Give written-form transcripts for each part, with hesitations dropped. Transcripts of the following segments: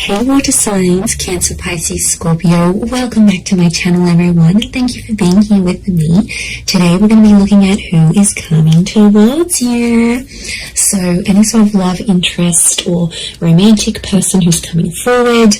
Hey water signs, Cancer, Pisces, Scorpio, welcome back to my channel everyone. Thank you for being here with me. Today we're going to be looking at who is coming towards you. So any sort of love interest or romantic person who's coming forward,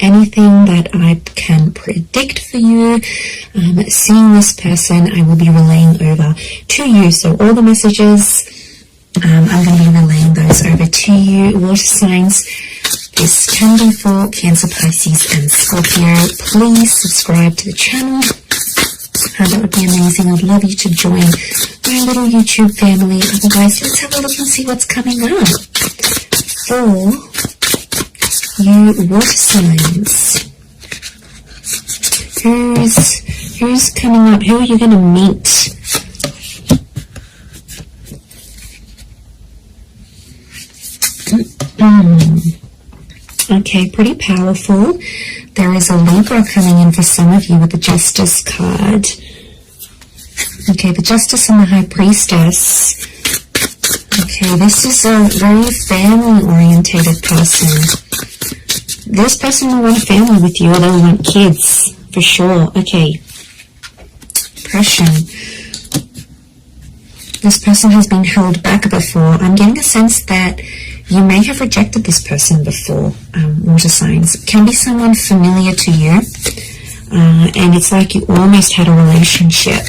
anything that I can predict for you, seeing this person, I will be relaying over to you. So all the messages, I'm going to be relaying those over to you. Water signs, this can be for Cancer, Pisces and Scorpio. Please subscribe to the channel. That would be amazing. I'd love you to join my little YouTube family. Otherwise, let's have a look and see what's coming up for you water signs. Who's coming up? Who are you going to meet? Okay, pretty powerful. There is a Libra coming in for some of you with the Justice card. Okay, the Justice and the High Priestess. Okay, this is a very family-orientated person. This person will want a family with you, or they'll want kids, for sure. Okay, depression. This person has been held back before. I'm getting a sense that you may have rejected this person before, water signs. It can be someone familiar to you, and it's like you almost had a relationship.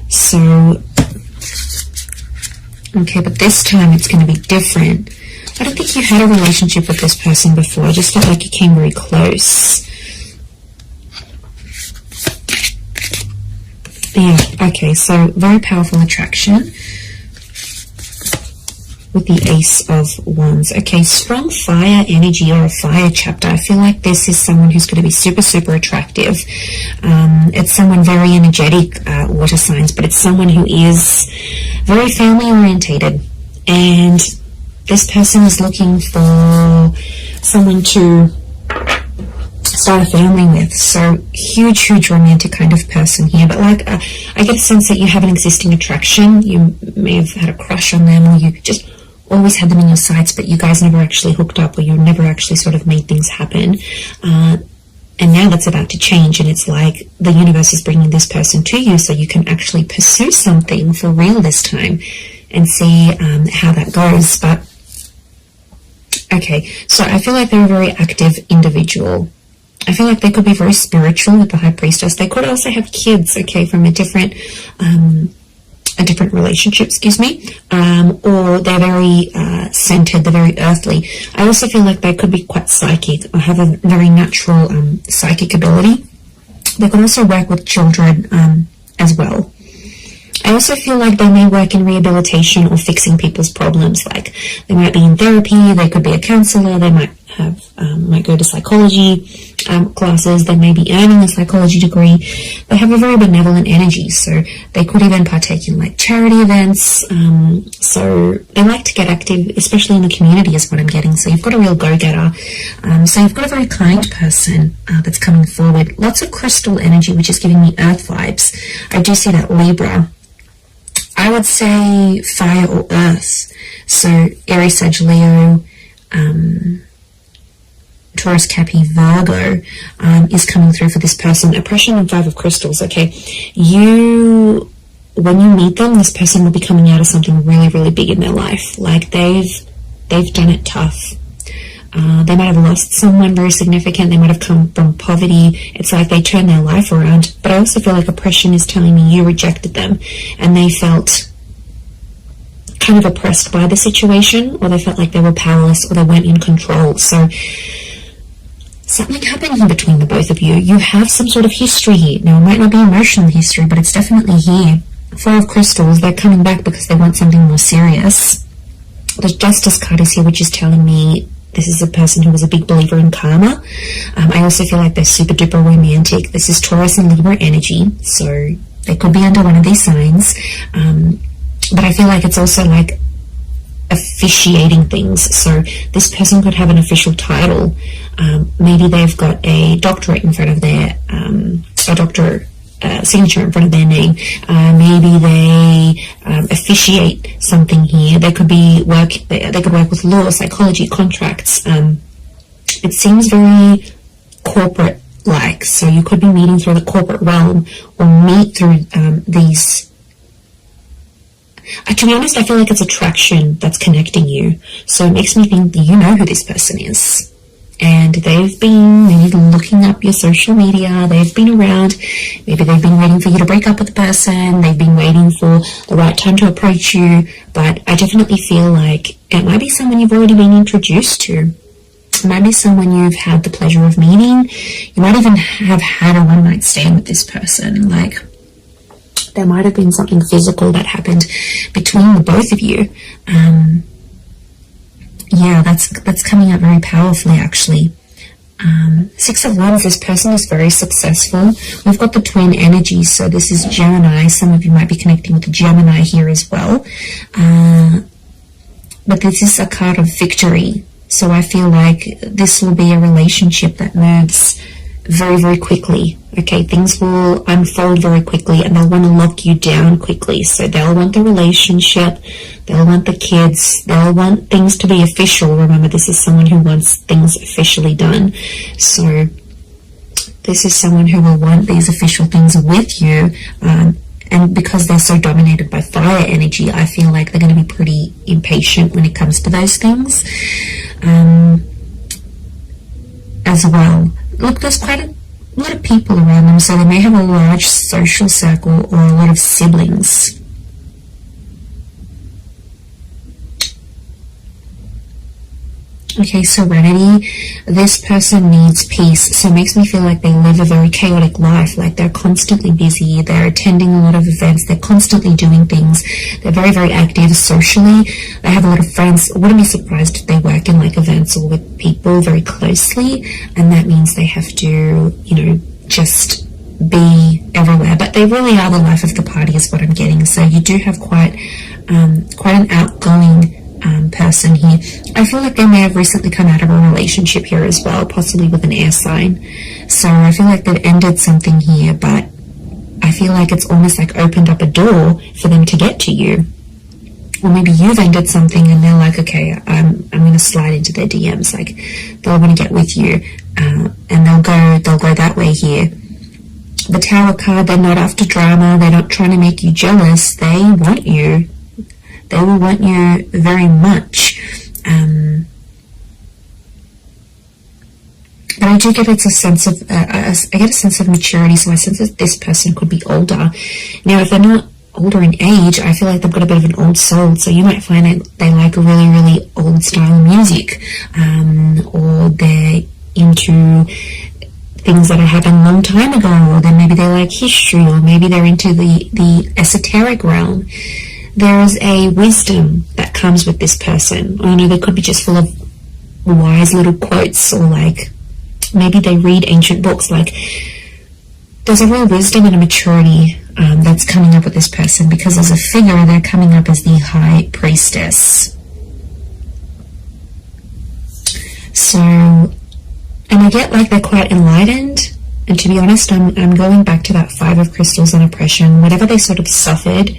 So, okay, but this time it's going to be different. I don't think you had a relationship with this person before. I just felt like you came very close. Yeah, okay, so very powerful attraction with the Ace of Wands. Okay, strong fire energy or a fire chapter. I feel like this is someone who's going to be super, super attractive. It's someone very energetic, water signs, but it's someone who is very family orientated. And this person is looking for someone to start a family with. So huge, huge romantic kind of person here. But like, I get a sense that you have an existing attraction. You may have had a crush on them, or you just always had them in your sights, but you guys never actually hooked up, or you never actually sort of made things happen. And now that's about to change, and it's like the universe is bringing this person to you so you can actually pursue something for real this time and see how that goes. But okay, so I feel like they're a very active individual. I feel like they could be very spiritual with the High Priestess. They could also have kids, okay, from a different relationship, or they're very centered, they're very earthly. I also feel like they could be quite psychic or have a very natural psychic ability. They can also work with children as well. I also feel like they may work in rehabilitation or fixing people's problems. Like they might be in therapy, they could be a counselor, they might have might go to psychology classes, they may be earning a psychology degree. They have a very benevolent energy, so they could even partake in like charity events. So they like to get active, especially in the community is what I'm getting. So you've got a real go-getter. So you've got a very kind person that's coming forward. Lots of crystal energy, which is giving me earth vibes. I do see that Libra. I would say fire or earth. So Aries, Sag, Leo, Taurus, Capi, Virgo is coming through for this person. Oppression and Five of Crystals. Okay, when you meet them, this person will be coming out of something really, really big in their life. Like they've done it tough. They might have lost someone very significant. They might have come from poverty. It's like they turned their life around. But I also feel like oppression is telling me you rejected them, and they felt kind of oppressed by the situation, or they felt like they were powerless, or they weren't in control. So something happened here between the both of you. You have some sort of history here. Now, it might not be emotional history, but it's definitely here. Four of Crystals, they're coming back because they want something more serious. The Justice card is here, which is telling me this is a person who was a big believer in karma. I also feel like they're super duper romantic. This is Taurus and Libra energy, so they could be under one of these signs. But I feel like it's also like officiating things. So this person could have an official title. Maybe they've got a doctorate in front of their signature in front of their name. Maybe they officiate something here. They could be they could work with law, psychology, contracts. it seems very corporate like. So you could be meeting through the corporate realm, or meet through these. To be honest, I feel like it's attraction that's connecting you. So it makes me think that you know who this person is. And they've been maybe looking up your social media, they've been around, maybe they've been waiting for you to break up with the person, they've been waiting for the right time to approach you, but I definitely feel like it might be someone you've already been introduced to. It might be someone you've had the pleasure of meeting. You might even have had a one-night stand with this person. Like, there might have been something physical that happened between the both of you. Yeah, that's coming out very powerfully, actually. 6 of Wands, this person is very successful. We've got the twin energy, so this is Gemini. Some of you might be connecting with the Gemini here as well. But this is a card of victory. So I feel like this will be a relationship that moves very, very quickly. Okay, things will unfold very quickly, and they'll want to lock you down quickly. So they'll want the relationship, they'll want the kids, they'll want things to be official. Remember, this is someone who wants things officially done. So this is someone who will want these official things with you. And because they're so dominated by fire energy, I feel like they're going to be pretty impatient when it comes to those things. As well. Look, there's quite a lot of people around them, so they may have a large social circle or a lot of siblings. Okay, Serenity. This person needs peace, so it makes me feel like they live a very chaotic life, like they're constantly busy, they're attending a lot of events, they're constantly doing things, they're very, very active socially, they have a lot of friends. I wouldn't be surprised if they work in like events or with people very closely, and that means they have to, you know, just be everywhere, but they really are the life of the party is what I'm getting. So you do have quite an outgoing person here. I feel like they may have recently come out of a relationship here as well, possibly with an air sign. So I feel like they've ended something here, but I feel like it's almost like opened up a door for them to get to you. Or maybe you've ended something and they're like, okay, I'm going to slide into their DMs. Like, they'll want to get with you, and they'll go that way here. The Tower card, they're not after drama. They're not trying to make you jealous. They want you. They will want you very much. But I do get it's a sense of, I get a sense of maturity, so I sense that this person could be older. Now, if they're not older in age, I feel like they've got a bit of an old soul, so you might find that they like really, really old style music, or they're into things that happened a long time ago, or then maybe they like history, or maybe they're into the esoteric realm. There is a wisdom that comes with this person. Or, you know, they could be just full of wise little quotes, or like maybe they read ancient books. Like, there's a real wisdom and a maturity that's coming up with this person, because as a figure, they're coming up as the High Priestess. So, and I get like they're quite enlightened. And to be honest, I'm going back to that 5 of Crystals and oppression. Whatever they sort of suffered,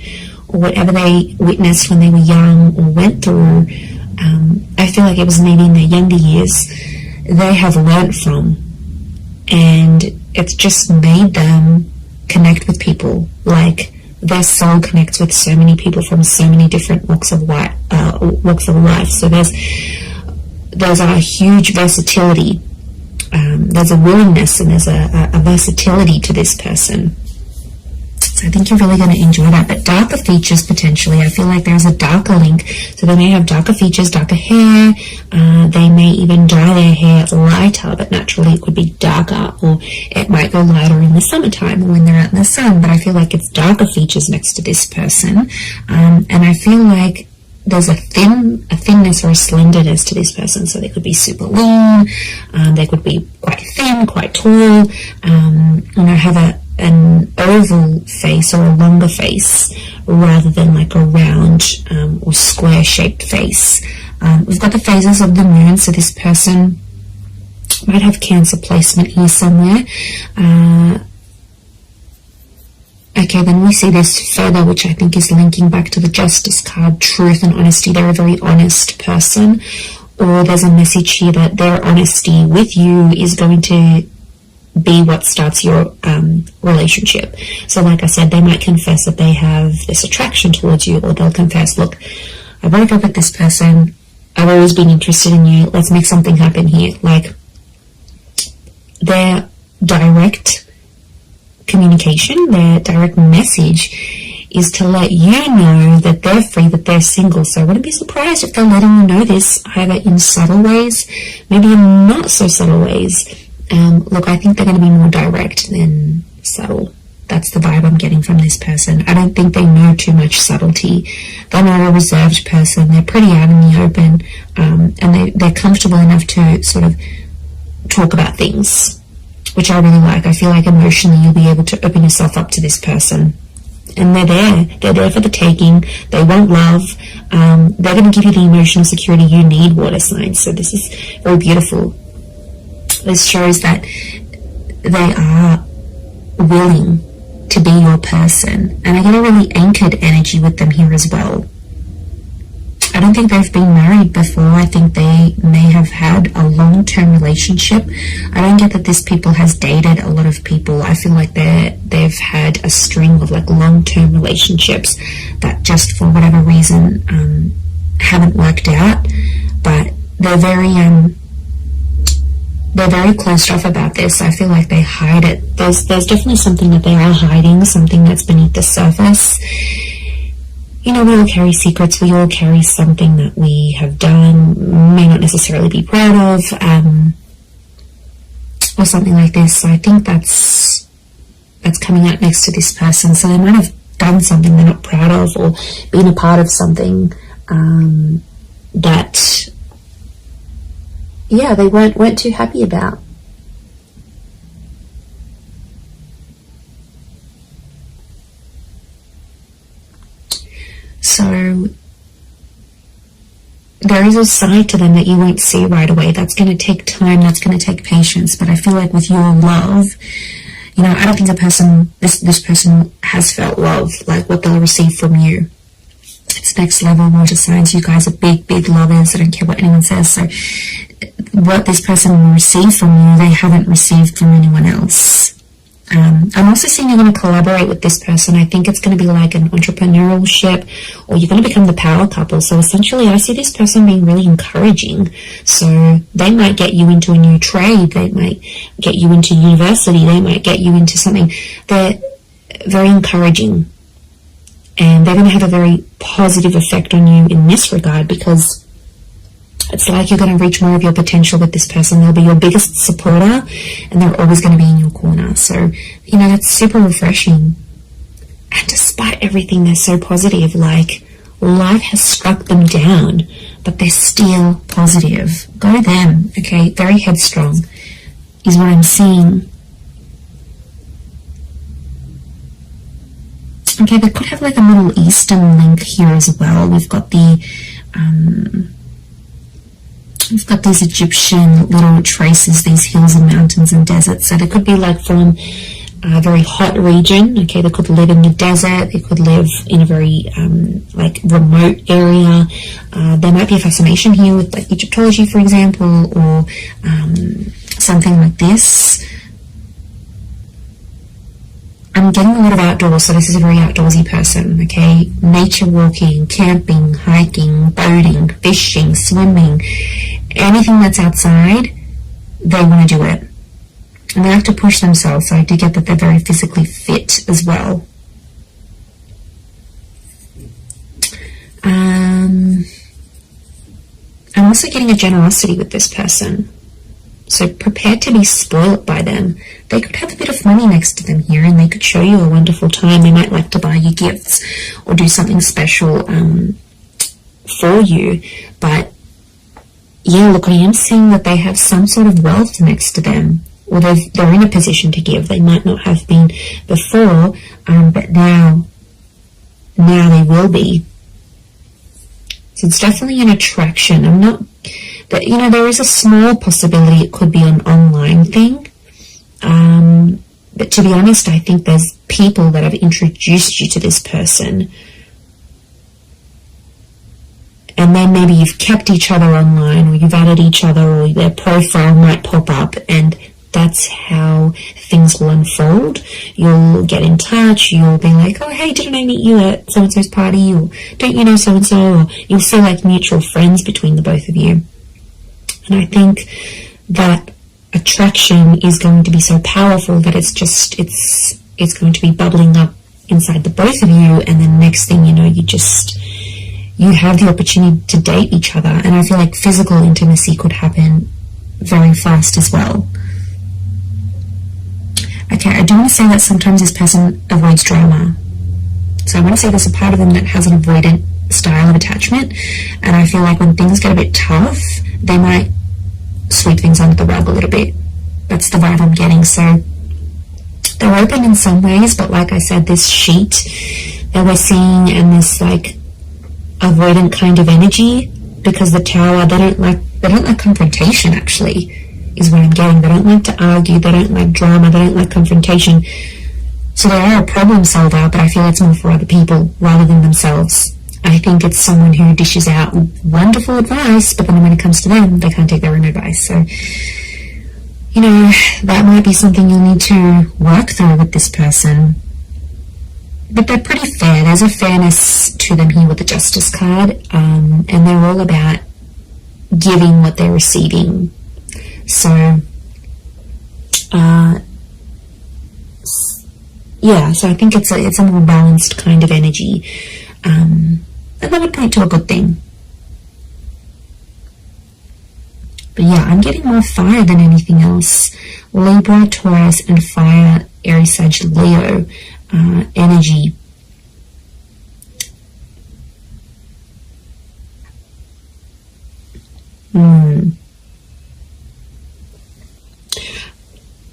or whatever they witnessed when they were young or went through, I feel like it was maybe in their younger years, they have learnt from. And it's just made them connect with people. Like, their soul connects with so many people from so many different walks of life. So there's a huge versatility. There's a willingness, and there's a versatility to this person. So I think you're really going to enjoy that. But darker features, potentially, I feel like there's a darker link. So they may have darker features, darker hair. They may even dye their hair lighter, but naturally it could be darker, or it might go lighter in the summertime or when they're out in the sun. But I feel like it's darker features next to this person. And I feel like there's a thinness or a slenderness to this person. So they could be super lean, they could be quite thin, quite tall, have an oval face or a longer face rather than like a round or square shaped face. We've got the phases of the moon, so this person might have Cancer placement here somewhere. Okay, then we see this further, which I think is linking back to the Justice card, truth and honesty. They're a very honest person. or there's a message here that their honesty with you is going to be what starts your relationship. So like I said, they might confess that they have this attraction towards you, or they'll confess, look, I broke up with this person, I've always been interested in you, let's make something happen here. Like, their direct communication, their direct message is to let you know that they're free, that they're single. So I wouldn't be surprised if they're letting you know this, either in subtle ways, maybe in not so subtle ways. Look, I think they're going to be more direct than subtle. That's the vibe I'm getting from this person. I don't think they know too much subtlety. They're not a reserved person. They're pretty out in the open, and they're comfortable enough to sort of talk about things, which I really like. I feel like emotionally you'll be able to open yourself up to this person. And they're there for the taking. They want love. They're going to give you the emotional security you need, water signs. So this is very beautiful. This shows that they are willing to be your person. And I get a really anchored energy with them here as well. I don't think they've been married before. I think they may have had a long-term relationship. I don't get that this people has dated a lot of people. I feel like they've had a string of like long-term relationships that just for whatever reason haven't worked out. But they're very closed off about this. I feel like they hide it. There's definitely something that they are hiding, something that's beneath the surface. You know, we all carry secrets. We all carry something that we have done, may not necessarily be proud of, or something like this. So I think that's coming out next to this person. So they might have done something they're not proud of, or been a part of something that, yeah, they weren't too happy about. So there is a side to them that you won't see right away. That's going to take time. That's going to take patience. But I feel like with your love, you know, I don't think this person has felt love like what they'll receive from you. It's next level, water signs. You guys are big, big lovers. I don't care what anyone says. So what this person will receive from you, they haven't received from anyone else. I'm also seeing you're going to collaborate with this person. I think it's going to be like an entrepreneurial ship, or you're going to become the power couple. So essentially, I see this person being really encouraging. So they might get you into a new trade. They might get you into university. They might get you into something. They're very encouraging. And they're going to have a very positive effect on you in this regard, because it's like you're going to reach more of your potential with this person. They'll be your biggest supporter, and they're always going to be in your corner. So, you know, that's super refreshing. And despite everything, they're so positive. Like, life has struck them down, but they're still positive. Go them, okay? Very headstrong is what I'm seeing. Okay, they could have like a Middle Eastern link here as well. We've got these Egyptian little traces, these hills and mountains and deserts. So they could be like from a very hot region. Okay, they could live in the desert. They could live in a very like remote area. There might be a fascination here with like Egyptology, for example, or something like this. I'm getting a lot of outdoors, so this is a very outdoorsy person, okay? Nature walking, camping, hiking, boating, fishing, swimming, anything that's outside, they want to do it. And they like to push themselves, so I do get that they're very physically fit as well. I'm also getting a generosity with this person. So prepare to be spoiled by them. They could have a bit of money next to them here, and they could show you a wonderful time. They might like to buy you gifts or do something special for you. But yeah, look, I am seeing that they have some sort of wealth next to them, or they're in a position to give. They might not have been before, but now they will be. So it's definitely an attraction. I'm not... But, you know, there is a small possibility it could be an online thing. But to be honest, I think there's people that have introduced you to this person. and then maybe you've kept each other online, or you've added each other, or their profile might pop up, and that's how things will unfold. You'll get in touch, you'll be like, oh hey, didn't I meet you at so-and-so's party, or don't you know so-and-so, or you'll see like mutual friends between the both of you. And I think that attraction is going to be so powerful that it's going to be bubbling up inside the both of you, and then next thing you know, you have the opportunity to date each other. And I feel like physical intimacy could happen very fast as well. Okay, I do want to say that sometimes this person avoids drama. So I want to say there's a part of them that has an avoidant style of attachment, and I feel like when things get a bit tough, they might sweep things under the rug a little bit. That's the vibe I'm getting. So they're open in some ways, but like I said, this sheet that we're seeing and this like avoidant kind of energy, because the Tower, they don't like confrontation, actually, is what I'm getting. They don't like to argue, they don't like drama, they don't like confrontation. So they are a problem solver, but I feel it's more for other people rather than themselves. I think it's someone who dishes out wonderful advice, but then when it comes to them, they can't take their own advice. So, you know, that might be something you'll need to work through with this person. But they're pretty fair. There's a fairness to them here with the Justice card, and they're all about giving what they're receiving. So, yeah, so I think it's a more balanced kind of energy, and that would point to a good thing. But yeah, I'm getting more fire than anything else. Libra, Taurus, and fire, Aries, Sag, Leo energy.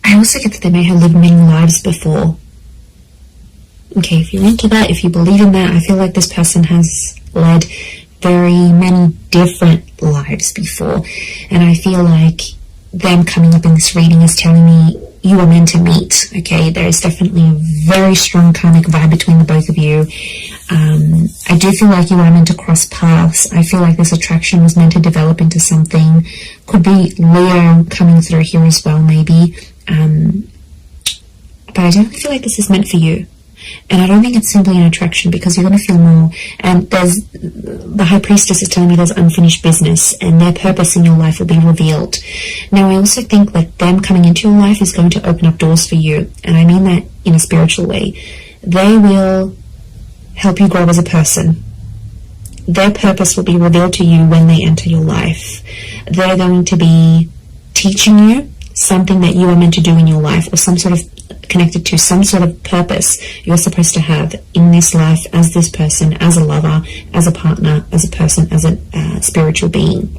I also get that they may have lived many lives before. Okay, if you're into that, if you believe in that, I feel like this person has led very many different lives before, and I feel like them coming up in this reading is telling me you are meant to meet. Okay, there is definitely a very strong karmic vibe between the both of you. I do feel like you are meant to cross paths. I feel like this attraction was meant to develop into something. Could be Leo coming through here as well, maybe. But I don't feel like this is meant for you. And I don't think it's simply an attraction, because you're going to feel more. And the High Priestess is telling me there's unfinished business, and their purpose in your life will be revealed. Now, I also think that them coming into your life is going to open up doors for you, and I mean that in a spiritual way. They will help you grow as a person. Their purpose will be revealed to you when they enter your life. They're going to be teaching you something that you are meant to do in your life, or some sort of connected to some sort of purpose you're supposed to have in this life as this person, as a lover, as a partner, as a person, as a spiritual being.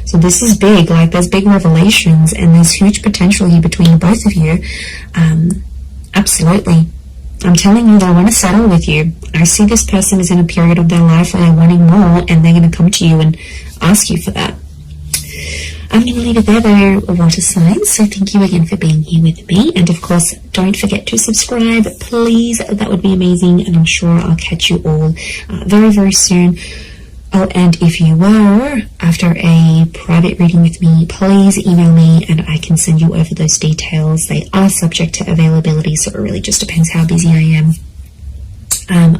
So this is big. Like, there's big revelations, and there's huge potential here between the both of you. Absolutely. I'm telling you, they want to settle with you. I see this person is in a period of their life where they're wanting more, and they're going to come to you and ask you for that. I'm going to leave it there, though, water signs. So thank you again for being here with me. And of course, don't forget to subscribe, please. That would be amazing. And I'm sure I'll catch you all very, very soon. Oh, and if you were after a private reading with me, please email me and I can send you over those details. They are subject to availability, so it really just depends how busy I am.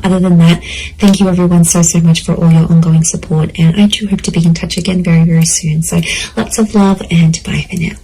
Other than that, thank you everyone so much for all your ongoing support, and I do hope to be in touch again very, very soon. So lots of love, and bye for now.